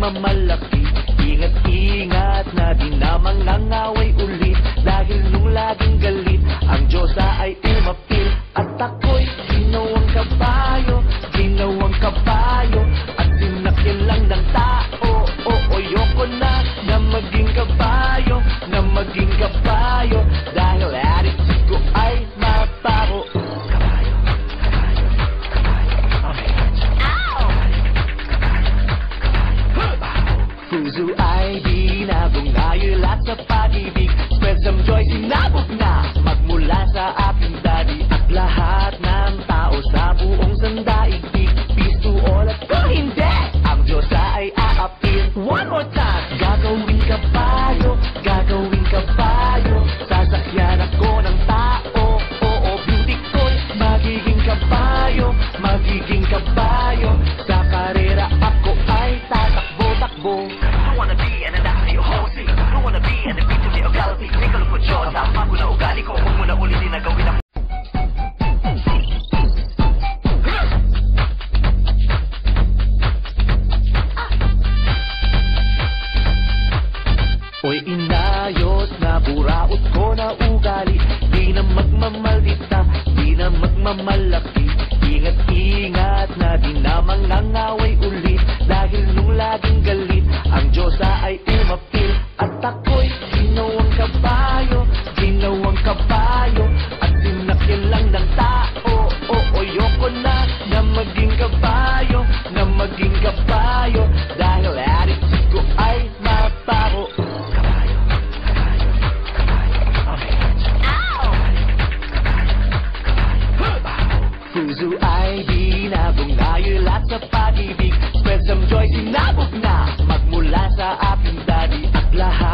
nagmamalaki. Ingat-ingat na di na mangangaway ulit, dahil nung laging galit ang Diyosa ay umapil. At ako'y ginawang kabayo, ginawang kabayo, at sinakyan lang ng tao. Ayoko na maging kabayo, na maging kabayo, dahil attitude ko ay maparo. Kabayo, kabayo, kabayo, okay. Puso ay binabungayo lahat sa pag-ibig. Spread some joy, sinabog na magmula sa aking daddy. At lahat ng tao sa buong sandaigdig, peace to all at kung hindi, ang Diyosa ay aapil. One more time! Gagawin kabayo, gagawin kabayo, sasakyan ako ng tao. Oo, beauty ko'y magiging kabayo, magiging kabayo. Sa karera ako ay tatakbo-takbo. Don't wanna be an anaki o hosi, don't wanna be an epitome o galaxy. Di ka lupot yun, tama ko na ugali ko, huwag mo na ulitin na gawin ako. Oy, inayos na buraot ko na ugali, di na magmamaldita, di na magmamalaki. Ingat-ingat na di na mangangaway ulit, dahil nung laging galit ang Diyosa ay umapil. At ako'y ginawang kabayo, ginawang kabayo, at sinakyan lang ng tao. Ayoko na maging kabayo, na maging kabayo, dahil attitude ko ay maparo. Puso ay binabungayo lahat sa pag-ibig. Spread some joy, sinabog na magmula sa aking daddy. At lahat